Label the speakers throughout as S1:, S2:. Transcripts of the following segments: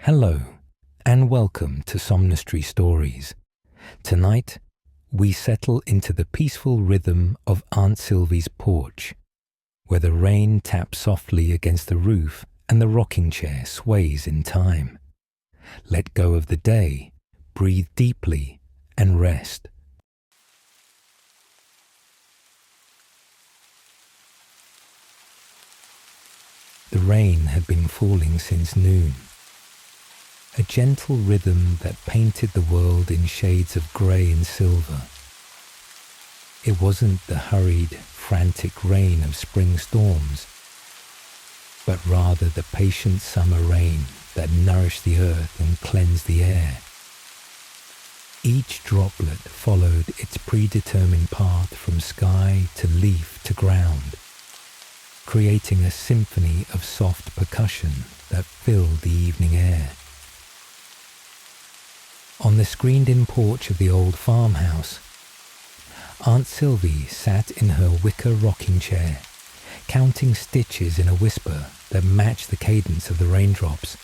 S1: Hello, and welcome to Somnistry Stories. Tonight, we settle into the peaceful rhythm of Aunt Sylvie's porch, where the rain taps softly against the roof and the rocking chair sways in time. Let go of the day, breathe deeply, and rest. The rain had been falling since noon. A gentle rhythm that painted the world in shades of grey and silver. It wasn't the hurried, frantic rain of spring storms, but rather the patient summer rain that nourished the earth and cleansed the air. Each droplet followed its predetermined path from sky to leaf to ground, creating a symphony of soft percussion that filled the evening air. On the screened-in porch of the old farmhouse, Aunt Sylvie sat in her wicker rocking chair, counting stitches in a whisper that matched the cadence of the raindrops.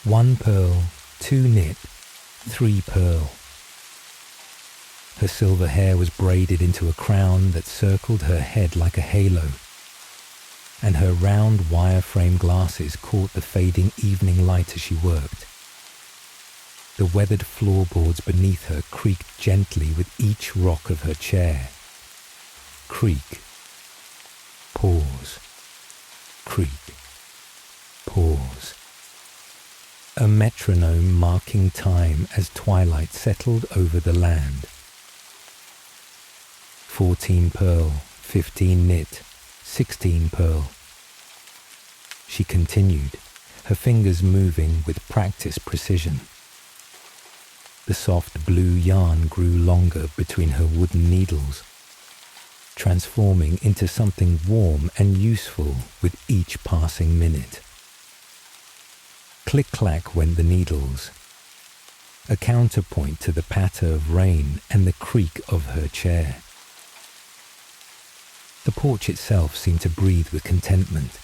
S1: 1 pearl, 2 knit, 3 pearl. Her silver hair was braided into a crown that circled her head like a halo, and her round wire-frame glasses caught the fading evening light as she worked. The weathered floorboards beneath her creaked gently with each rock of her chair. Creak. Pause. Creak. Pause. A metronome marking time as twilight settled over the land. 14 pearl, 15 knit, 16 pearl. She continued, her fingers moving with practiced precision. The soft blue yarn grew longer between her wooden needles, transforming into something warm and useful with each passing minute. Click-clack went the needles, a counterpoint to the patter of rain and the creak of her chair. The porch itself seemed to breathe with contentment,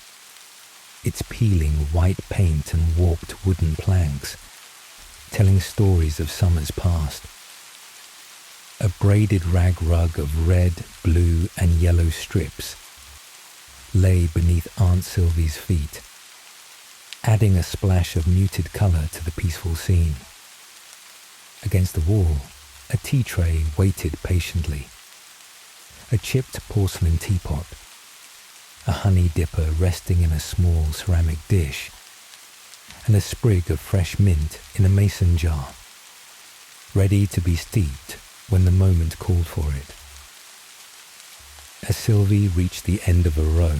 S1: its peeling white paint and warped wooden planks telling stories of summers past. A braided rag rug of red, blue and yellow strips lay beneath Aunt Sylvie's feet, adding a splash of muted colour to the peaceful scene. Against the wall, a tea tray waited patiently. A chipped porcelain teapot, a honey dipper resting in a small ceramic dish, and a sprig of fresh mint in a mason jar, ready to be steeped when the moment called for it. As Sylvie reached the end of a row,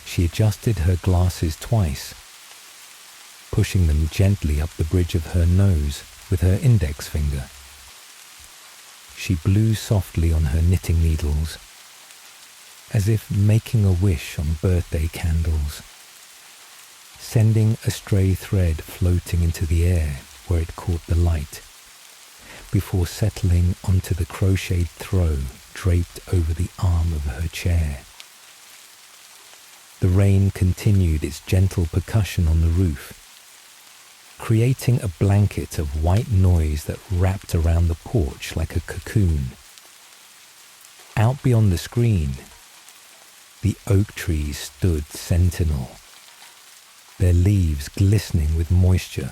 S1: she adjusted her glasses twice, pushing them gently up the bridge of her nose with her index finger. She blew softly on her knitting needles, as if making a wish on birthday candles, sending a stray thread floating into the air where it caught the light, before settling onto the crocheted throw draped over the arm of her chair. The rain continued its gentle percussion on the roof, creating a blanket of white noise that wrapped around the porch like a cocoon. Out beyond the screen, the oak trees stood sentinel, their leaves glistening with moisture,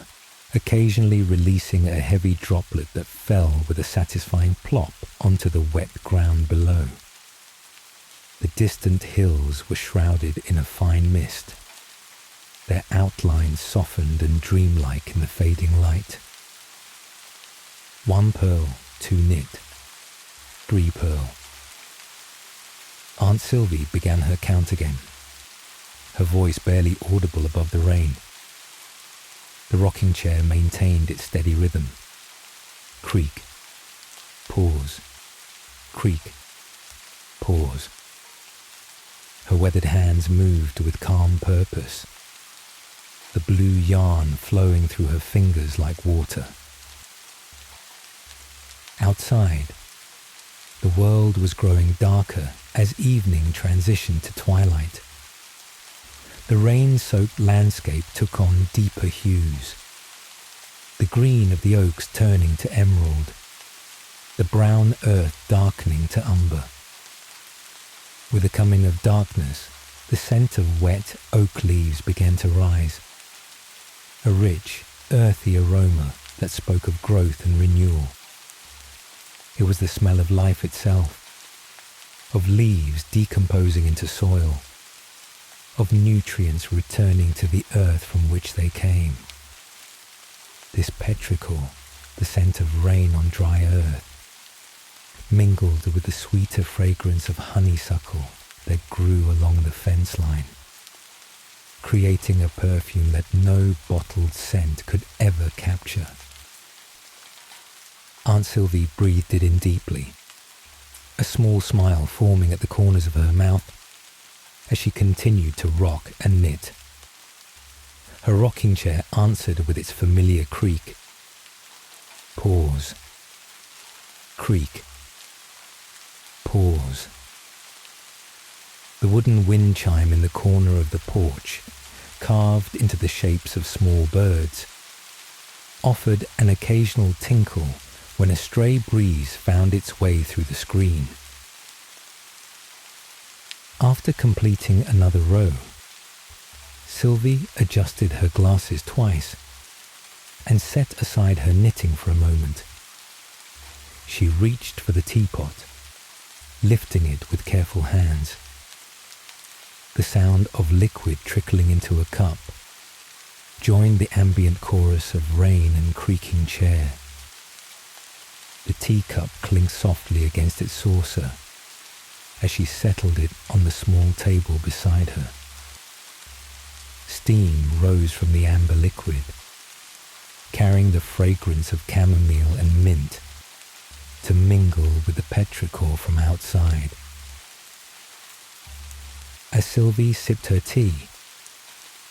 S1: occasionally releasing a heavy droplet that fell with a satisfying plop onto the wet ground below. The distant hills were shrouded in a fine mist, their outlines softened and dreamlike in the fading light. 1 pearl, 2 knit, 3 pearl. Aunt Sylvie began her count again, her voice barely audible above the rain. The rocking chair maintained its steady rhythm. Creak, pause, creak, pause. Her weathered hands moved with calm purpose, the blue yarn flowing through her fingers like water. Outside, the world was growing darker as evening transitioned to twilight. The rain-soaked landscape took on deeper hues, the green of the oaks turning to emerald, the brown earth darkening to umber. With the coming of darkness, the scent of wet oak leaves began to rise, a rich, earthy aroma that spoke of growth and renewal. It was the smell of life itself, of leaves decomposing into soil, of nutrients returning to the earth from which they came. This petrichor, the scent of rain on dry earth, mingled with the sweeter fragrance of honeysuckle that grew along the fence line, creating a perfume that no bottled scent could ever capture. Aunt Sylvie breathed it in deeply, a small smile forming at the corners of her mouth as she continued to rock and knit. Her rocking chair answered with its familiar creak. Pause. Creak. Pause. The wooden wind chime in the corner of the porch, carved into the shapes of small birds, offered an occasional tinkle when a stray breeze found its way through the screen. After completing another row, Sylvie adjusted her glasses twice and set aside her knitting for a moment. She reached for the teapot, lifting it with careful hands. The sound of liquid trickling into a cup joined the ambient chorus of rain and creaking chair. The teacup clinked softly against its saucer as she settled it on the small table beside her. Steam rose from the amber liquid, carrying the fragrance of chamomile and mint to mingle with the petrichor from outside. As Sylvie sipped her tea,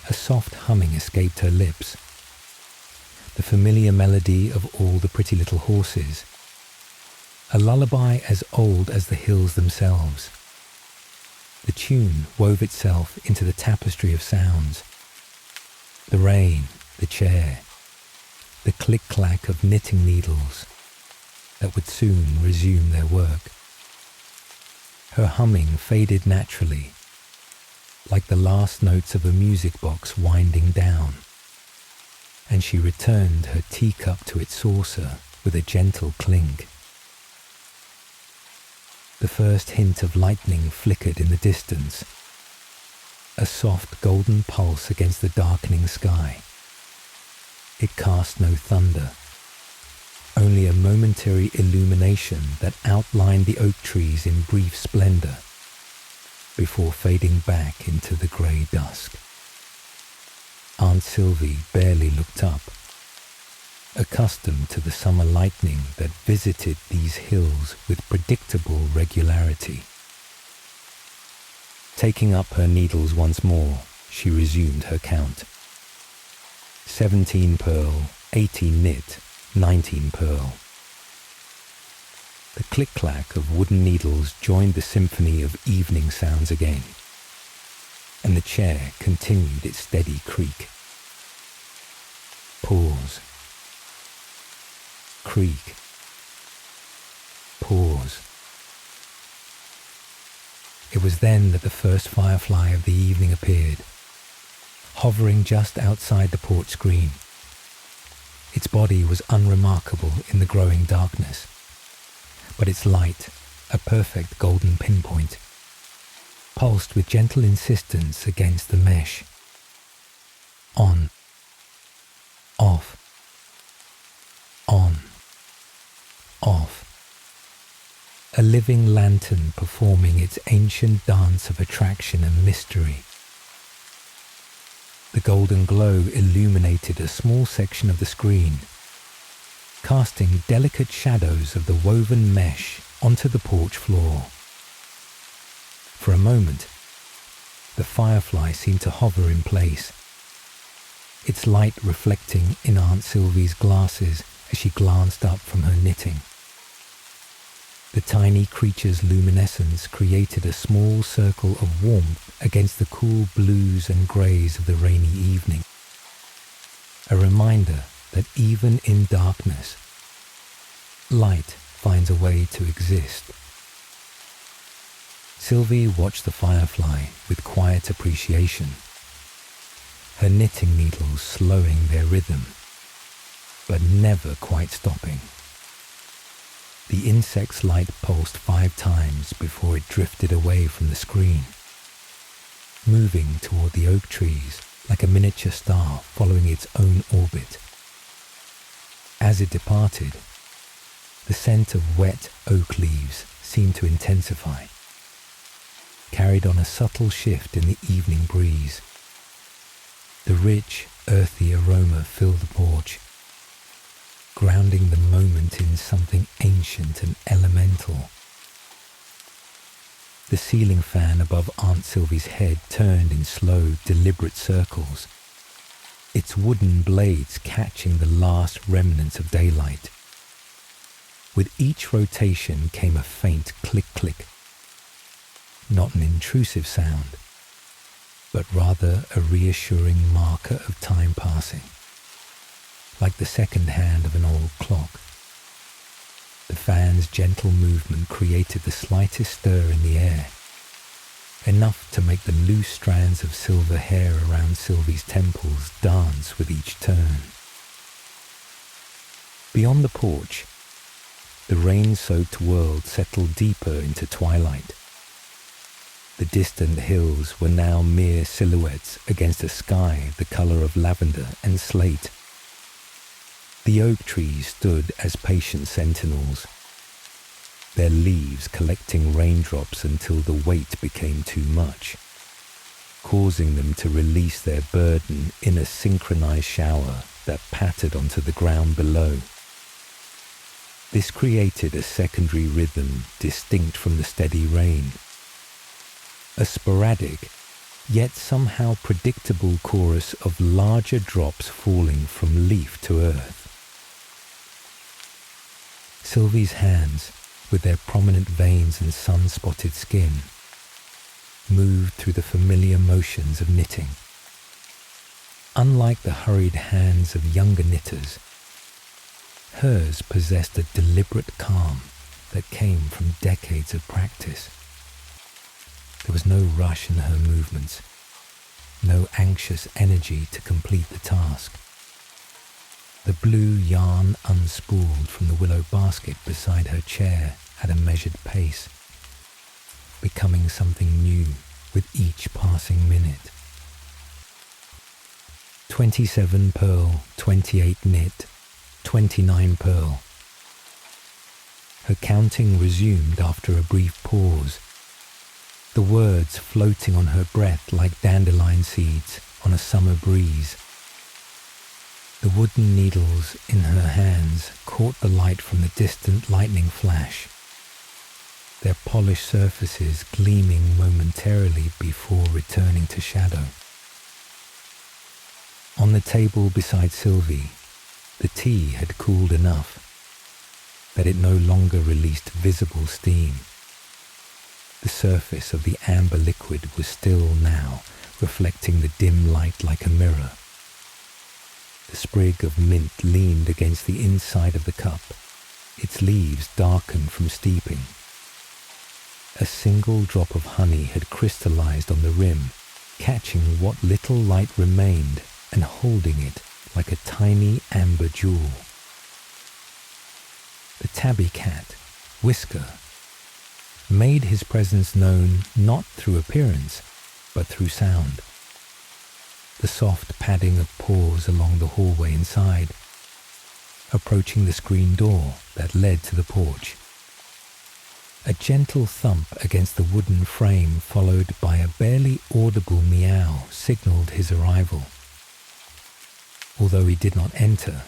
S1: a soft humming escaped her lips, the familiar melody of all the pretty little horses, a lullaby as old as the hills themselves. The tune wove itself into the tapestry of sounds. The rain, the chair, the click-clack of knitting needles that would soon resume their work. Her humming faded naturally, like the last notes of a music box winding down, and she returned her teacup to its saucer with a gentle clink. The first hint of lightning flickered in the distance, a soft golden pulse against the darkening sky. It cast no thunder, only a momentary illumination that outlined the oak trees in brief splendor before fading back into the grey dusk. Aunt Sylvie barely looked up, accustomed to the summer lightning that visited these hills with predictable regularity. Taking up her needles once more, she resumed her count. 17 purl, 18 knit, 19 purl. The click-clack of wooden needles joined the symphony of evening sounds again, and the chair continued its steady creak. Pause. Creak. Pause. It was then that the first firefly of the evening appeared, hovering just outside the porch screen. Its body was unremarkable in the growing darkness, but its light, a perfect golden pinpoint, pulsed with gentle insistence against the mesh. On. Off. On. Off. A living lantern performing its ancient dance of attraction and mystery. The golden glow illuminated a small section of the screen, casting delicate shadows of the woven mesh onto the porch floor. For a moment, the firefly seemed to hover in place, its light reflecting in Aunt Sylvie's glasses as she glanced up from her knitting. The tiny creature's luminescence created a small circle of warmth against the cool blues and greys of the rainy evening. A reminder that even in darkness, light finds a way to exist. Sylvie watched the firefly with quiet appreciation, her knitting needles slowing their rhythm, but never quite stopping. The insect's light pulsed 5 times before it drifted away from the screen, moving toward the oak trees like a miniature star following its own orbit. As it departed, the scent of wet oak leaves seemed to intensify, carried on a subtle shift in the evening breeze. The rich, earthy aroma filled the porch, grounding the moment in something ancient and elemental. The ceiling fan above Aunt Sylvie's head turned in slow, deliberate circles, its wooden blades catching the last remnants of daylight. With each rotation came a faint click-click, not an intrusive sound, but rather a reassuring marker of time passing, like the second hand of an old clock. The fan's gentle movement created the slightest stir in the air, enough to make the loose strands of silver hair around Sylvie's temples dance with each turn. Beyond the porch, the rain-soaked world settled deeper into twilight. The distant hills were now mere silhouettes against a sky the colour of lavender and slate. The oak trees stood as patient sentinels, their leaves collecting raindrops until the weight became too much, causing them to release their burden in a synchronized shower that pattered onto the ground below. This created a secondary rhythm distinct from the steady rain, a sporadic, yet somehow predictable chorus of larger drops falling from leaf to earth. Sylvie's hands, with their prominent veins and sun-spotted skin, moved through the familiar motions of knitting. Unlike the hurried hands of younger knitters, hers possessed a deliberate calm that came from decades of practice. There was no rush in her movements, no anxious energy to complete the task. The blue yarn unspooled from the willow basket beside her chair at a measured pace, becoming something new with each passing minute. 27 purl, 28 knit, 29 purl. Her counting resumed after a brief pause, the words floating on her breath like dandelion seeds on a summer breeze. The wooden needles in her hands caught the light from the distant lightning flash, their polished surfaces gleaming momentarily before returning to shadow. On the table beside Sylvie, the tea had cooled enough that it no longer released visible steam. The surface of the amber liquid was still now, reflecting the dim light like a mirror. The sprig of mint leaned against the inside of the cup, its leaves darkened from steeping. A single drop of honey had crystallized on the rim, catching what little light remained and holding it like a tiny amber jewel. The tabby cat, Whisker, made his presence known not through appearance, but through sound. The soft padding of paws along the hallway inside, approaching the screen door that led to the porch. A gentle thump against the wooden frame followed by a barely audible meow signaled his arrival. Although he did not enter,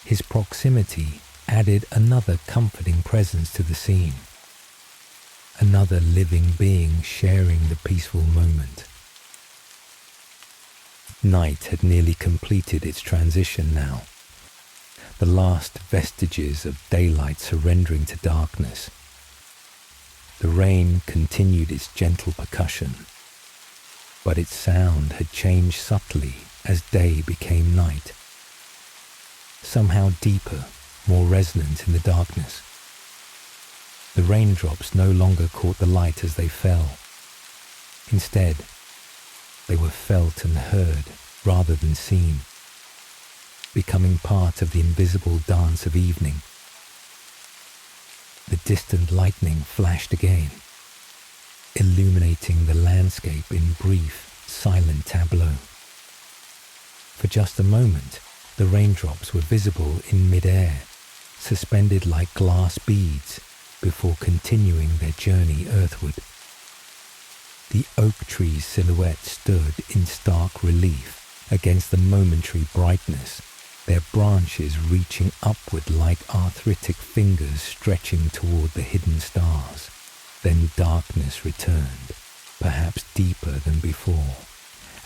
S1: his proximity added another comforting presence to the scene, another living being sharing the peaceful moment. Night had nearly completed its transition now, the last vestiges of daylight surrendering to darkness. The rain continued its gentle percussion, but its sound had changed subtly as day became night, somehow deeper, more resonant in the darkness. The raindrops no longer caught the light as they fell. Instead, they were felt and heard rather than seen, becoming part of the invisible dance of evening. The distant lightning flashed again, illuminating the landscape in brief, silent tableau. For just a moment, the raindrops were visible in mid-air, suspended like glass beads before continuing their journey earthward. The oak tree's silhouette stood in stark relief against the momentary brightness, their branches reaching upward like arthritic fingers stretching toward the hidden stars. Then darkness returned, perhaps deeper than before,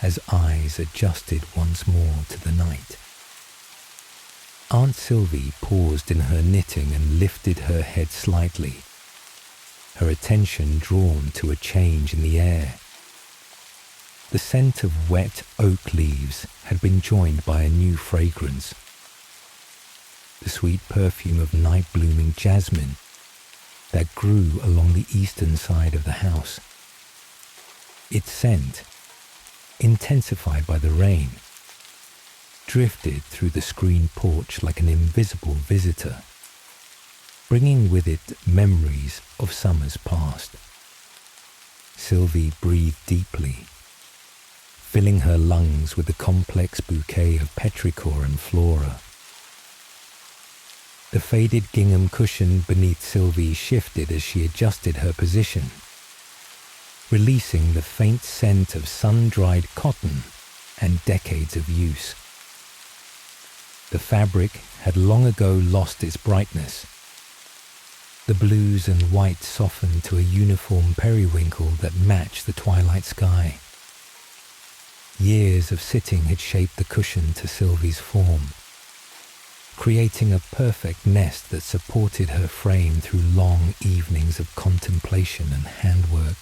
S1: as eyes adjusted once more to the night. Aunt Sylvie paused in her knitting and lifted her head slightly, her attention drawn to a change in the air. The scent of wet oak leaves had been joined by a new fragrance, the sweet perfume of night-blooming jasmine that grew along the eastern side of the house. Its scent, intensified by the rain, drifted through the screened porch like an invisible visitor, bringing with it memories of summers past. Sylvie breathed deeply, filling her lungs with the complex bouquet of petrichor and flora. The faded gingham cushion beneath Sylvie shifted as she adjusted her position, releasing the faint scent of sun-dried cotton and decades of use. The fabric had long ago lost its brightness. The blues and whites softened to a uniform periwinkle that matched the twilight sky. Years of sitting had shaped the cushion to Sylvie's form, creating a perfect nest that supported her frame through long evenings of contemplation and handwork.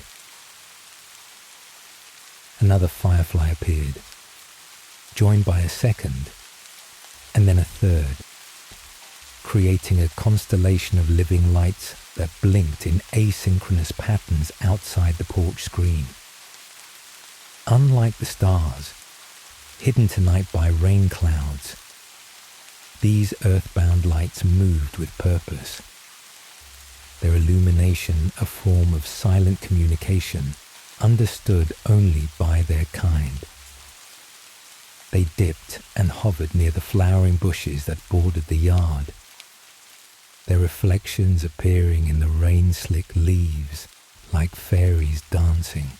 S1: Another firefly appeared, joined by a second, and then a third, creating a constellation of living lights that blinked in asynchronous patterns outside the porch screen. Unlike the stars, hidden tonight by rain clouds, these earthbound lights moved with purpose, their illumination a form of silent communication understood only by their kind. They dipped and hovered near the flowering bushes that bordered the yard, their reflections appearing in the rain-slick leaves like fairies dancing.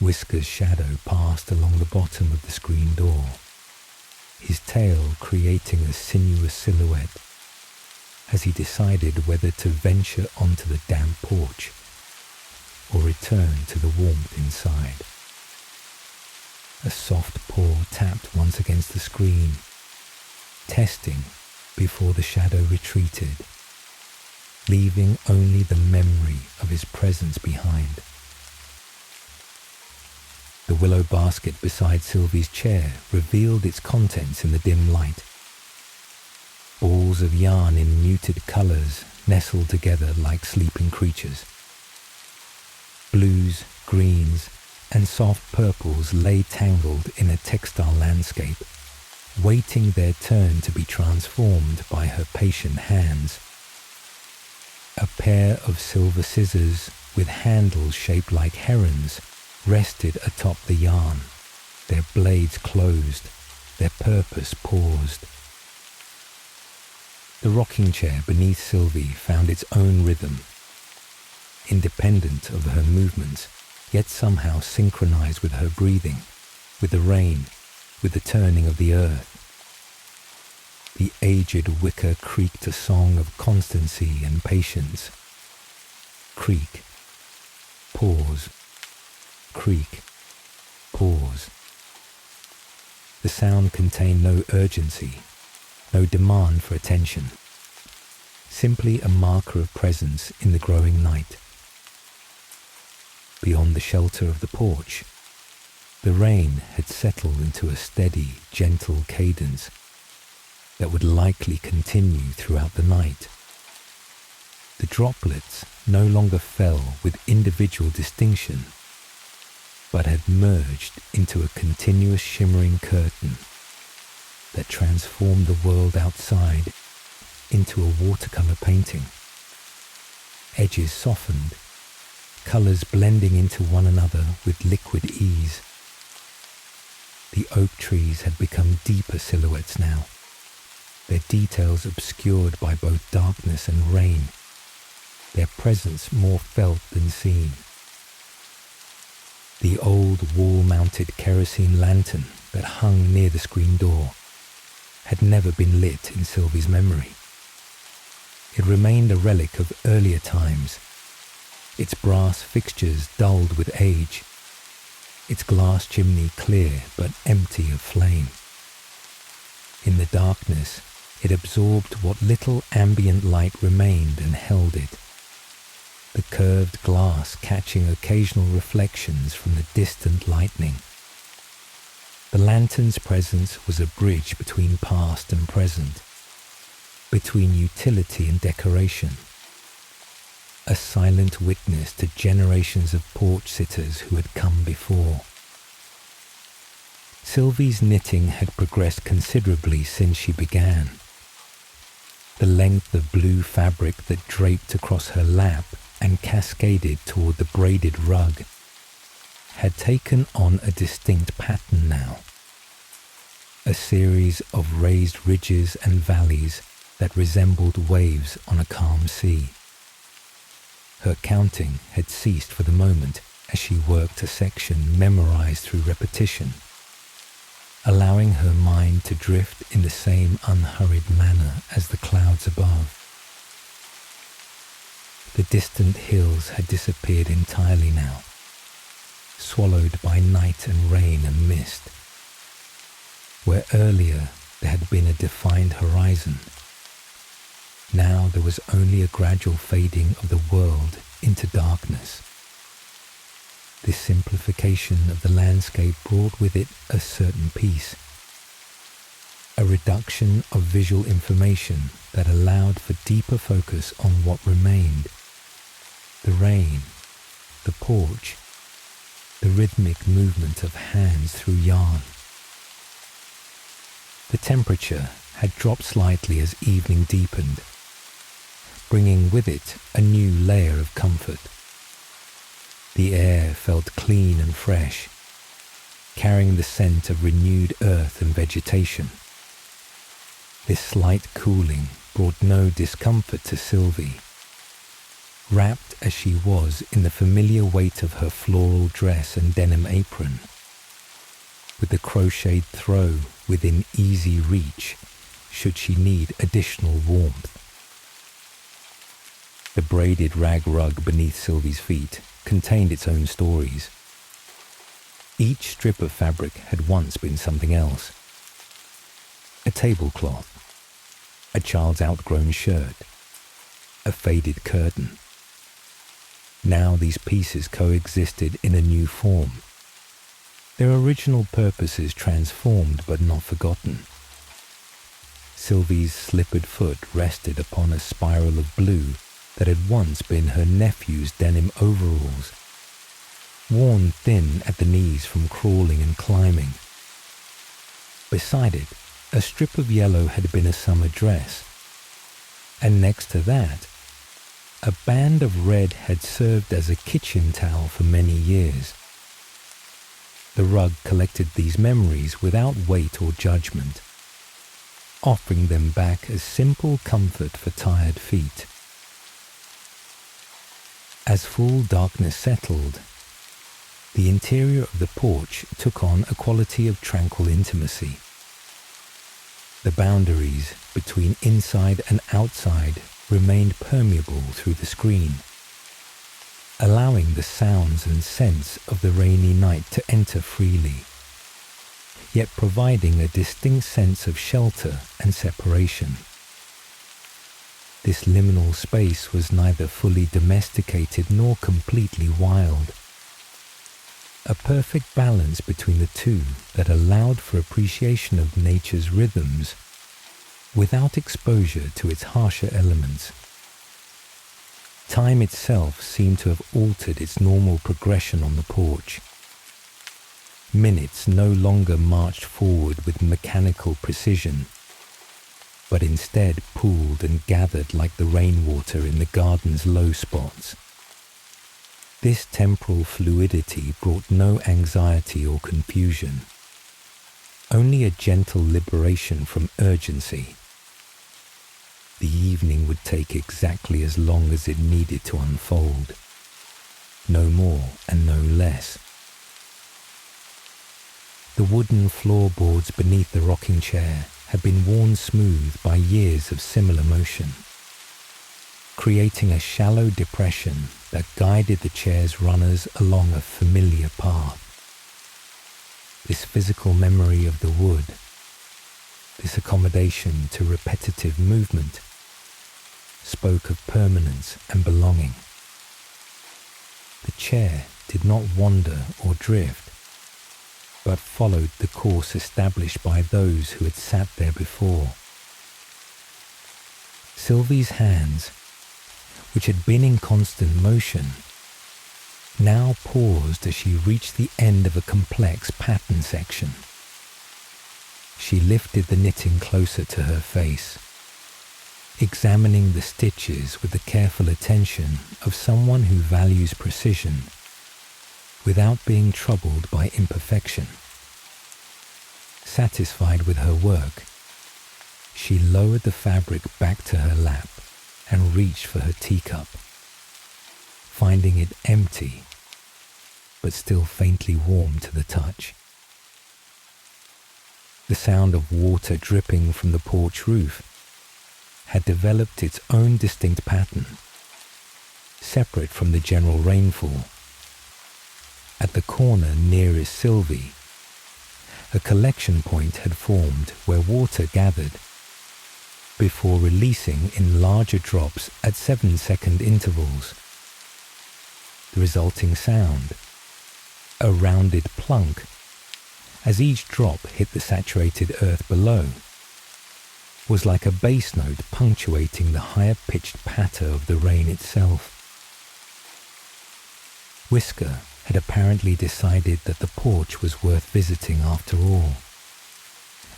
S1: Whisker's shadow passed along the bottom of the screen door, his tail creating a sinuous silhouette as he decided whether to venture onto the damp porch or return to the warmth inside. A soft paw tapped once against the screen, testing before the shadow retreated, leaving only the memory of his presence behind. The willow basket beside Sylvie's chair revealed its contents in the dim light. Balls of yarn in muted colours nestled together like sleeping creatures. Blues, greens, and soft purples lay tangled in a textile landscape, waiting their turn to be transformed by her patient hands. A pair of silver scissors with handles shaped like herons rested atop the yarn, their blades closed, their purpose paused. The rocking chair beneath Sylvie found its own rhythm, independent of her movements, yet somehow synchronized with her breathing, with the rain, with the turning of the earth. The aged wicker creaked a song of constancy and patience. Creak, pause, creak, pause. The sound contained no urgency, no demand for attention, simply a marker of presence in the growing night. Beyond the shelter of the porch, the rain had settled into a steady, gentle cadence that would likely continue throughout the night. The droplets no longer fell with individual distinction, but had merged into a continuous shimmering curtain that transformed the world outside into a watercolor painting. Edges softened, colors blending into one another with liquid ease. The oak trees had become deeper silhouettes now, their details obscured by both darkness and rain, their presence more felt than seen. The old wall-mounted kerosene lantern that hung near the screen door had never been lit in Sylvie's memory. It remained a relic of earlier times, its brass fixtures dulled with age, its glass chimney clear but empty of flame. In the darkness, it absorbed what little ambient light remained and held it, the curved glass catching occasional reflections from the distant lightning. The lantern's presence was a bridge between past and present, between utility and decoration, a silent witness to generations of porch sitters who had come before. Sylvie's knitting had progressed considerably since she began. The length of blue fabric that draped across her lap and cascaded toward the braided rug had taken on a distinct pattern now, a series of raised ridges and valleys that resembled waves on a calm sea. Her counting had ceased for the moment as she worked a section memorized through repetition, allowing her mind to drift in the same unhurried manner as the clouds above. The distant hills had disappeared entirely now, swallowed by night and rain and mist. Where earlier there had been a defined horizon, now there was only a gradual fading of the world into darkness. This simplification of the landscape brought with it a certain peace, a reduction of visual information that allowed for deeper focus on what remained: the rain, the porch, the rhythmic movement of hands through yarn. The temperature had dropped slightly as evening deepened, bringing with it a new layer of comfort. The air felt clean and fresh, carrying the scent of renewed earth and vegetation. This slight cooling brought no discomfort to Sylvie, wrapped as she was in the familiar weight of her floral dress and denim apron, with the crocheted throw within easy reach should she need additional warmth. The braided rag rug beneath Sylvie's feet contained its own stories. Each strip of fabric had once been something else: a tablecloth, a child's outgrown shirt, a faded curtain. Now these pieces coexisted in a new form, their original purposes transformed but not forgotten. Sylvie's slippered foot rested upon a spiral of blue that had once been her nephew's denim overalls, worn thin at the knees from crawling and climbing. Beside it, a strip of yellow had been a summer dress, and next to that, a band of red had served as a kitchen towel for many years. The rug collected these memories without weight or judgment, offering them back as simple comfort for tired feet. As full darkness settled, the interior of the porch took on a quality of tranquil intimacy. The boundaries between inside and outside remained permeable through the screen, allowing the sounds and scents of the rainy night to enter freely. yet providing a distinct sense of shelter and separation. This liminal space was neither fully domesticated nor completely wild. A perfect balance between the two that allowed for appreciation of nature's rhythms without exposure to its harsher elements. Time itself seemed to have altered its normal progression on the porch. Minutes no longer marched forward with mechanical precision, but instead pooled and gathered like the rainwater in the garden's low spots. This temporal fluidity brought no anxiety or confusion, only a gentle liberation from urgency. The evening would take exactly as long as it needed to unfold, no more and no less. The wooden floorboards beneath the rocking chair had been worn smooth by years of similar motion, creating a shallow depression that guided the chair's runners along a familiar path. This physical memory of the wood, this accommodation to repetitive movement, spoke of permanence and belonging. The chair did not wander or drift, but followed the course established by those who had sat there before. Sylvie's hands, which had been in constant motion, now paused as she reached the end of a complex pattern section. She lifted the knitting closer to her face, examining the stitches with the careful attention of someone who values precision without being troubled by imperfection. Satisfied with her work, she lowered the fabric back to her lap and reached for her teacup, finding it empty but still faintly warm to the touch. The sound of water dripping from the porch roof had developed its own distinct pattern, separate from the general rainfall. At the corner nearest Sylvie, a collection point had formed where water gathered, before releasing in larger drops at 7-second intervals. The resulting sound, a rounded plunk, as each drop hit the saturated earth below, was like a bass note punctuating the higher-pitched patter of the rain itself. Whisker had apparently decided that the porch was worth visiting after all,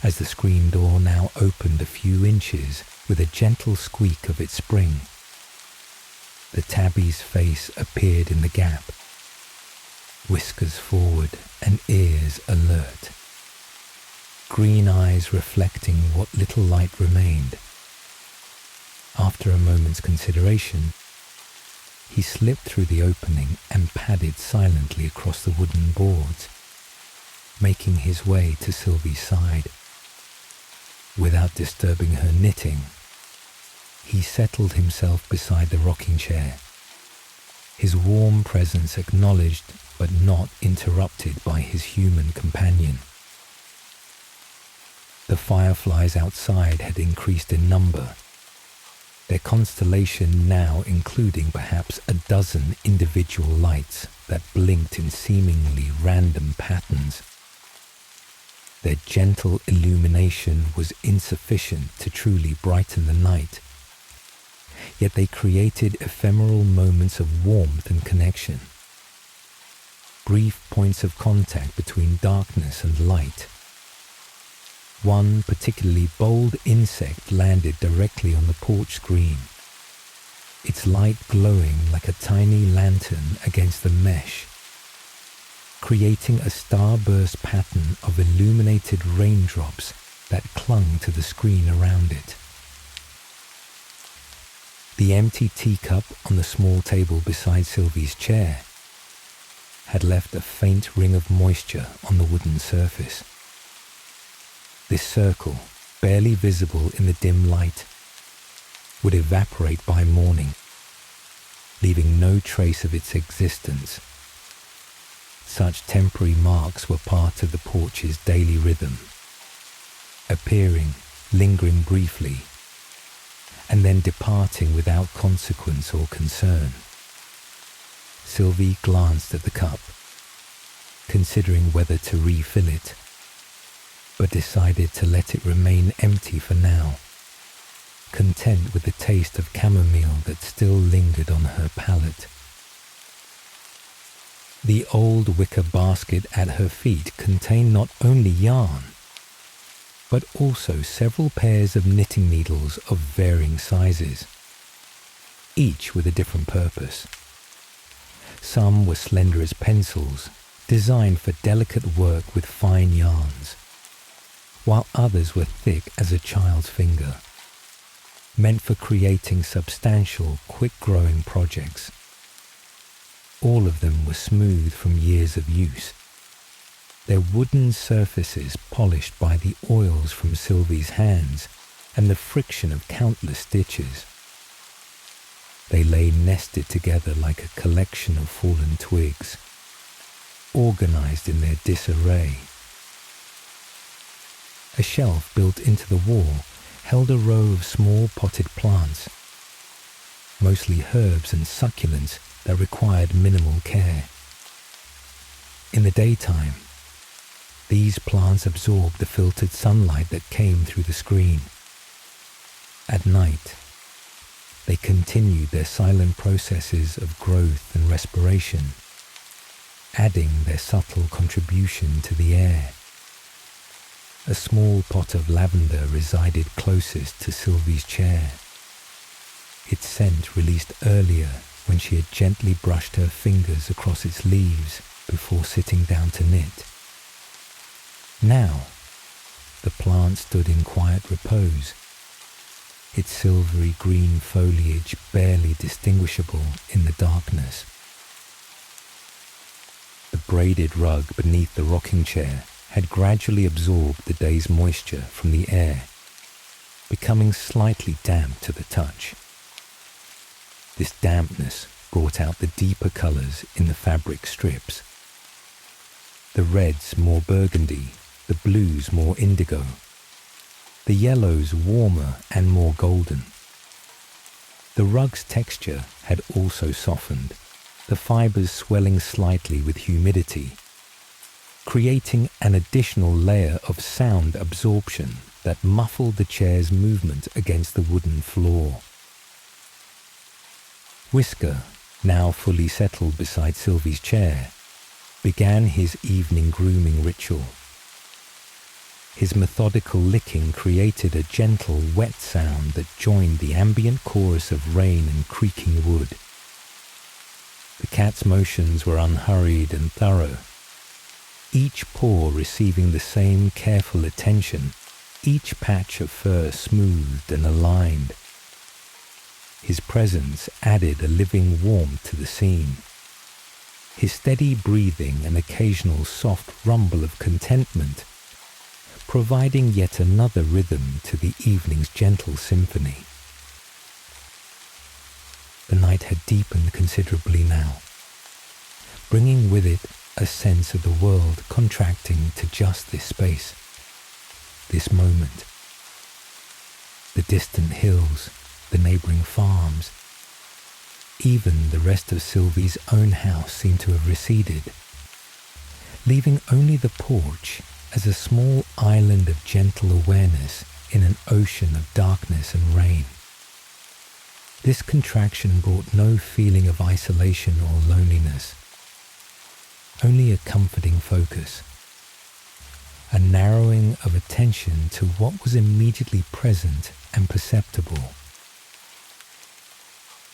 S1: as the screen door now opened a few inches with a gentle squeak of its spring. The tabby's face appeared in the gap, whiskers forward and ears alert, green eyes reflecting what little light remained. After a moment's consideration, he slipped through the opening and padded silently across the wooden boards, making his way to Sylvie's side. Without disturbing her knitting, he settled himself beside the rocking chair, his warm presence acknowledged but not interrupted by his human companion. The fireflies outside had increased in number, their constellation now including perhaps a dozen individual lights that blinked in seemingly random patterns. Their gentle illumination was insufficient to truly brighten the night, yet they created ephemeral moments of warmth and connection, brief points of contact between darkness and light. One particularly bold insect landed directly on the porch screen, its light glowing like a tiny lantern against the mesh, creating a starburst pattern of illuminated raindrops that clung to the screen around it. The empty teacup on the small table beside Sylvie's chair had left a faint ring of moisture on the wooden surface. This circle, barely visible in the dim light, would evaporate by morning, leaving no trace of its existence. Such temporary marks were part of the porch's daily rhythm, appearing, lingering briefly, and then departing without consequence or concern. Sylvie glanced at the cup, considering whether to refill it, but decided to let it remain empty for now, content with the taste of chamomile that still lingered on her palate. The old wicker basket at her feet contained not only yarn, but also several pairs of knitting needles of varying sizes, each with a different purpose. Some were slender as pencils, designed for delicate work with fine yarns, while others were thick as a child's finger, meant for creating substantial, quick-growing projects. All of them were smooth from years of use, their wooden surfaces polished by the oils from Sylvie's hands and the friction of countless stitches. They lay nested together like a collection of fallen twigs, organized in their disarray. A shelf built into the wall held a row of small potted plants, mostly herbs and succulents that required minimal care. In the daytime, these plants absorbed the filtered sunlight that came through the screen. At night, they continued their silent processes of growth and respiration, adding their subtle contribution to the air. A small pot of lavender resided closest to Sylvie's chair, its scent released earlier when she had gently brushed her fingers across its leaves before sitting down to knit. Now, the plant stood in quiet repose, its silvery green foliage barely distinguishable in the darkness. The braided rug beneath the rocking chair had gradually absorbed the day's moisture from the air, becoming slightly damp to the touch. This dampness brought out the deeper colours in the fabric strips. The reds more burgundy, the blues more indigo, the yellows warmer and more golden. The rug's texture had also softened, the fibres swelling slightly with humidity, creating an additional layer of sound absorption that muffled the chair's movement against the wooden floor. Whisker, now fully settled beside Sylvie's chair, began his evening grooming ritual. His methodical licking created a gentle, wet sound that joined the ambient chorus of rain and creaking wood. The cat's motions were unhurried and thorough, each paw receiving the same careful attention, each patch of fur smoothed and aligned. His presence added a living warmth to the scene. His steady breathing and occasional soft rumble of contentment providing yet another rhythm to the evening's gentle symphony. The night had deepened considerably now, bringing with it a sense of the world contracting to just this space, this moment. The distant hills, the neighbouring farms, even the rest of Sylvie's own house seemed to have receded, leaving only the porch as a small island of gentle awareness in an ocean of darkness and rain. This contraction brought no feeling of isolation or loneliness, only a comforting focus, a narrowing of attention to what was immediately present and perceptible.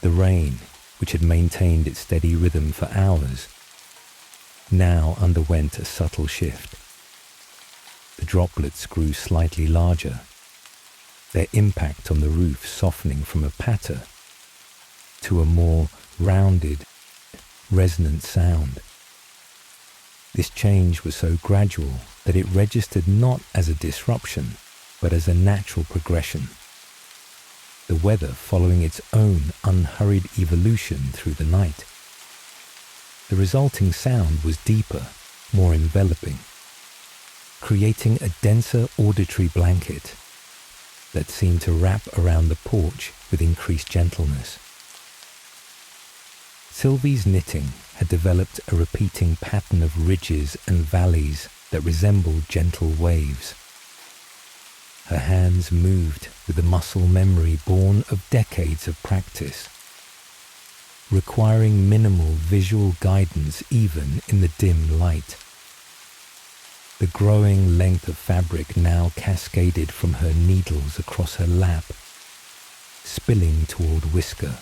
S1: The rain, which had maintained its steady rhythm for hours, now underwent a subtle shift. The droplets grew slightly larger, their impact on the roof softening from a patter to a more rounded, resonant sound. This change was so gradual that it registered not as a disruption, but as a natural progression, the weather following its own unhurried evolution through the night. The resulting sound was deeper, more enveloping, creating a denser auditory blanket that seemed to wrap around the porch with increased gentleness. Sylvie's knitting had developed a repeating pattern of ridges and valleys that resembled gentle waves. Her hands moved with a muscle memory born of decades of practice, requiring minimal visual guidance even in the dim light. The growing length of fabric now cascaded from her needles across her lap, spilling toward Whisker,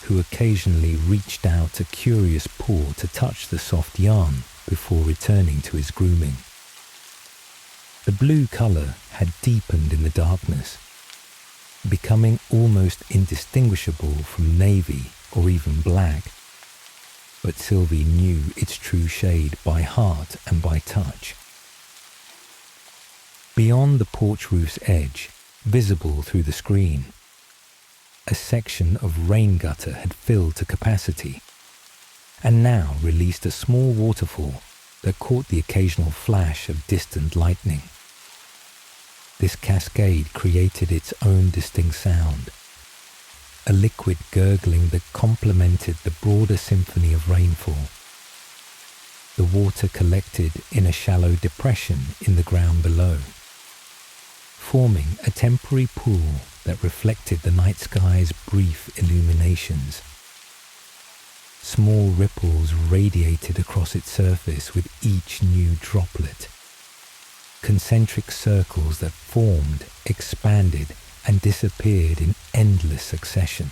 S1: who occasionally reached out a curious paw to touch the soft yarn before returning to his grooming. The blue colour had deepened in the darkness, becoming almost indistinguishable from navy or even black, but Sylvie knew its true shade by heart and by touch. Beyond the porch roof's edge, visible through the screen, a section of rain gutter had filled to capacity, and now released a small waterfall that caught the occasional flash of distant lightning. This cascade created its own distinct sound, a liquid gurgling that complemented the broader symphony of rainfall. The water collected in a shallow depression in the ground below, forming a temporary pool that reflected the night sky's brief illuminations. Small ripples radiated across its surface with each new droplet, concentric circles that formed, expanded, and disappeared in endless succession.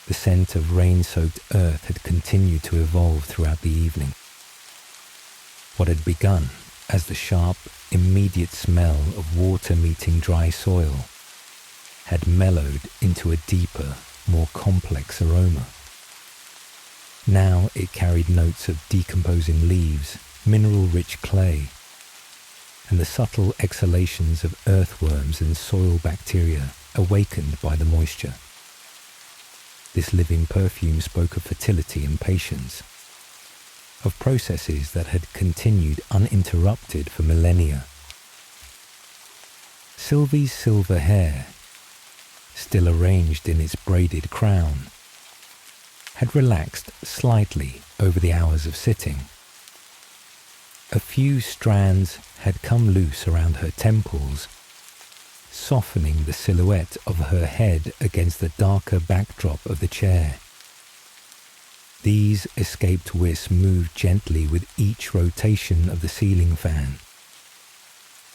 S1: The scent of rain-soaked earth had continued to evolve throughout the evening. What had begun as the sharp, immediate smell of water meeting dry soil had mellowed into a deeper, more complex aroma. Now it carried notes of decomposing leaves, mineral-rich clay, and the subtle exhalations of earthworms and soil bacteria awakened by the moisture. This living perfume spoke of fertility and patience, of processes that had continued uninterrupted for millennia. Sylvie's silver hair, still arranged in its braided crown, had relaxed slightly over the hours of sitting. A few strands had come loose around her temples, softening the silhouette of her head against the darker backdrop of the chair. These escaped wisps moved gently with each rotation of the ceiling fan,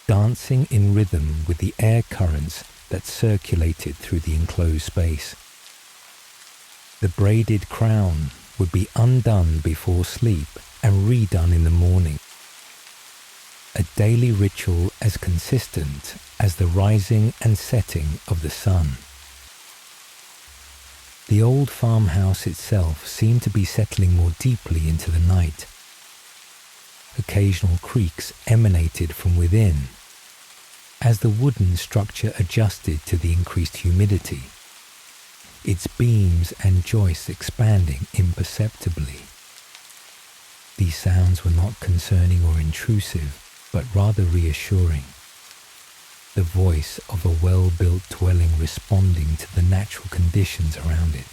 S1: dancing in rhythm with the air currents that circulated through the enclosed space. The braided crown would be undone before sleep and redone in the morning, a daily ritual as consistent as the rising and setting of the sun. The old farmhouse itself seemed to be settling more deeply into the night. Occasional creaks emanated from within as the wooden structure adjusted to the increased humidity, its beams and joists expanding imperceptibly. These sounds were not concerning or intrusive, but rather reassuring. The voice of a well-built dwelling responding to the natural conditions around it.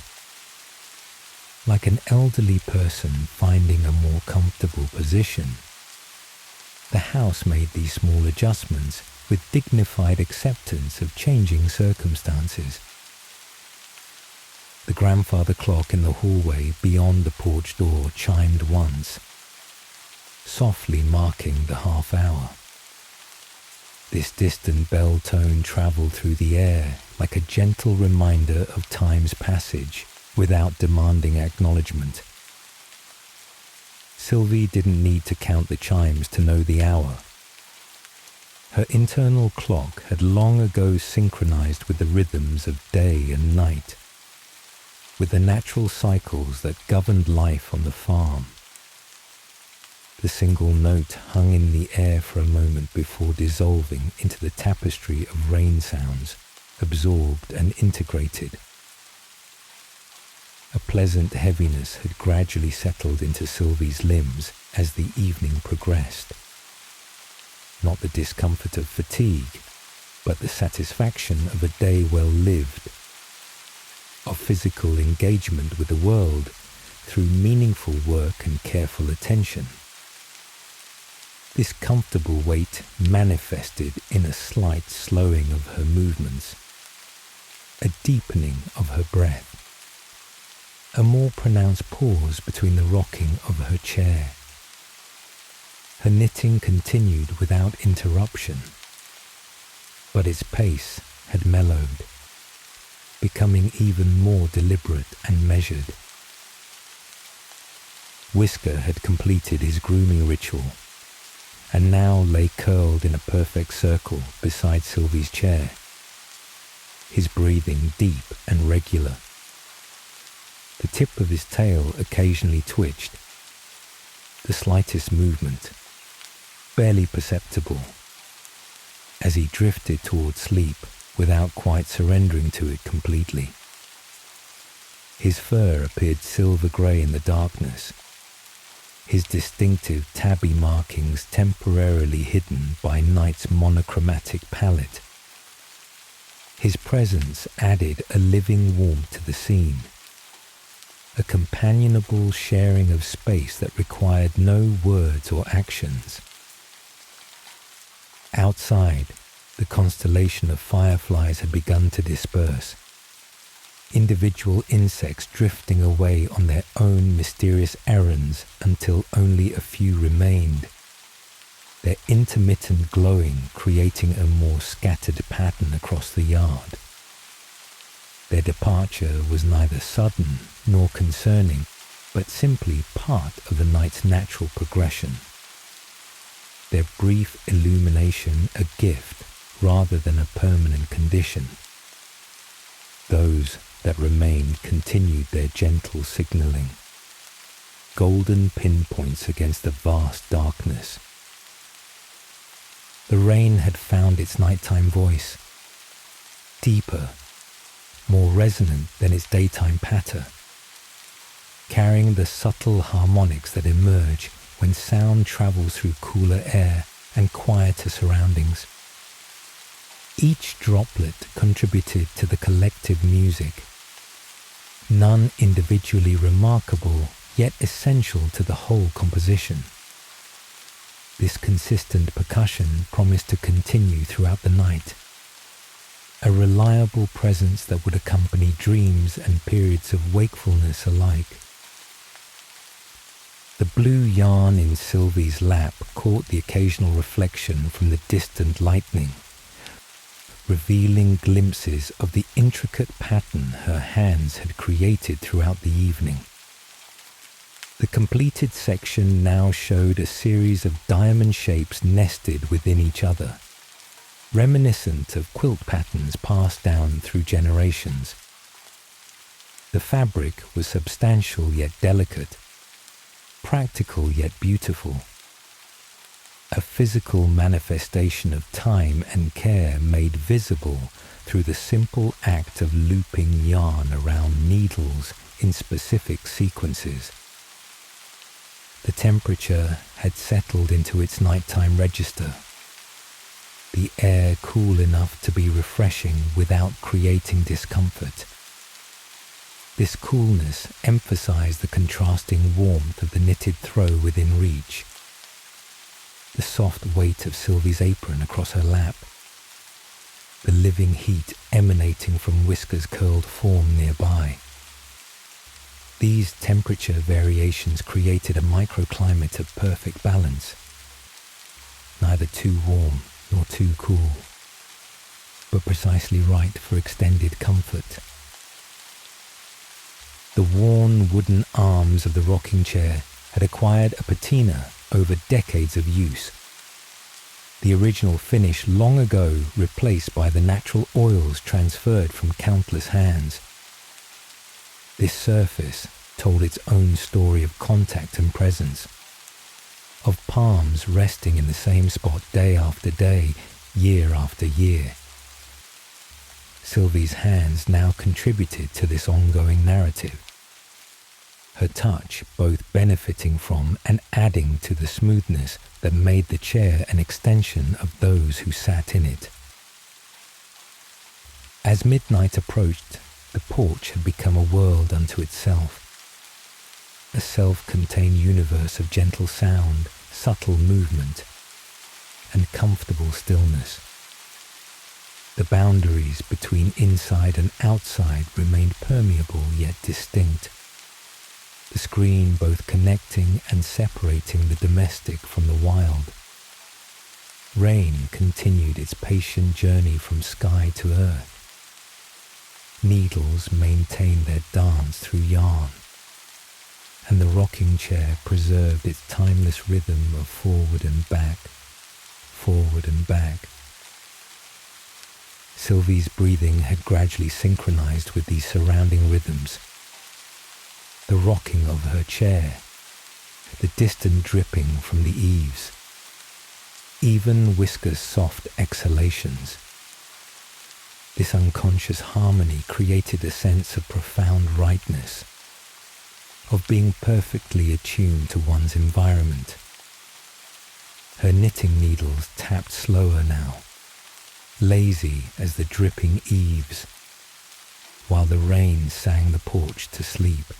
S1: Like an elderly person finding a more comfortable position, the house made these small adjustments with dignified acceptance of changing circumstances. The grandfather clock in the hallway beyond the porch door chimed once, softly marking the half hour. This distant bell tone travelled through the air like a gentle reminder of time's passage without demanding acknowledgement. Sylvie didn't need to count the chimes to know the hour. Her internal clock had long ago synchronized with the rhythms of day and night, with the natural cycles that governed life on the farm. The single note hung in the air for a moment before dissolving into the tapestry of rain sounds, absorbed and integrated. A pleasant heaviness had gradually settled into Sylvie's limbs as the evening progressed. Not the discomfort of fatigue, but the satisfaction of a day well lived, of physical engagement with the world through meaningful work and careful attention. This comfortable weight manifested in a slight slowing of her movements, a deepening of her breath, a more pronounced pause between the rocking of her chair. Her knitting continued without interruption, but its pace had mellowed, becoming even more deliberate and measured. Whisker had completed his grooming ritual, and now lay curled in a perfect circle beside Sylvie's chair, his breathing deep and regular. The tip of his tail occasionally twitched, the slightest movement, barely perceptible, as he drifted toward sleep without quite surrendering to it completely. His fur appeared silver-grey in the darkness, his distinctive tabby markings temporarily hidden by night's monochromatic palette. His presence added a living warmth to the scene, a companionable sharing of space that required no words or actions. Outside, the constellation of fireflies had begun to disperse, individual insects drifting away on their own mysterious errands until only a few remained, their intermittent glowing creating a more scattered pattern across the yard. Their departure was neither sudden nor concerning, but simply part of the night's natural progression. Their brief illumination a gift rather than a permanent condition. Those that remained continued their gentle signalling, golden pinpoints against the vast darkness. The rain had found its nighttime voice, deeper, more resonant than its daytime patter, carrying the subtle harmonics that emerge when sound travels through cooler air and quieter surroundings. Each droplet contributed to the collective music, none individually remarkable, yet essential to the whole composition. This consistent percussion promised to continue throughout the night, a reliable presence that would accompany dreams and periods of wakefulness alike. The blue yarn in Sylvie's lap caught the occasional reflection from the distant lightning, revealing glimpses of the intricate pattern her hands had created throughout the evening. The completed section now showed a series of diamond shapes nested within each other, reminiscent of quilt patterns passed down through generations. The fabric was substantial yet delicate, practical yet beautiful. A physical manifestation of time and care made visible through the simple act of looping yarn around needles in specific sequences. The temperature had settled into its nighttime register, the air cool enough to be refreshing without creating discomfort. This coolness emphasized the contrasting warmth of the knitted throw within reach, the soft weight of Sylvie's apron across her lap, the living heat emanating from Whisker's curled form nearby. These temperature variations created a microclimate of perfect balance, neither too warm nor too cool, but precisely right for extended comfort. The worn wooden arms of the rocking chair had acquired a patina over decades of use, the original finish long ago replaced by the natural oils transferred from countless hands. This surface told its own story of contact and presence, of palms resting in the same spot day after day, year after year. Sylvie's hands now contributed to this ongoing narrative, her touch both benefiting from and adding to the smoothness that made the chair an extension of those who sat in it. As midnight approached, the porch had become a world unto itself, a self-contained universe of gentle sound, subtle movement, and comfortable stillness. The boundaries between inside and outside remained permeable yet distinct, the screen both connecting and separating the domestic from the wild. Rain continued its patient journey from sky to earth. Needles maintained their dance through yarn, and the rocking chair preserved its timeless rhythm of forward and back, forward and back. Sylvie's breathing had gradually synchronized with these surrounding rhythms. The rocking of her chair, the distant dripping from the eaves, even Whisker's soft exhalations. This unconscious harmony created a sense of profound rightness, of being perfectly attuned to one's environment. Her knitting needles tapped slower now, lazy as the dripping eaves, while the rain sang the porch to sleep,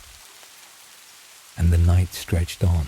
S1: and the night stretched on.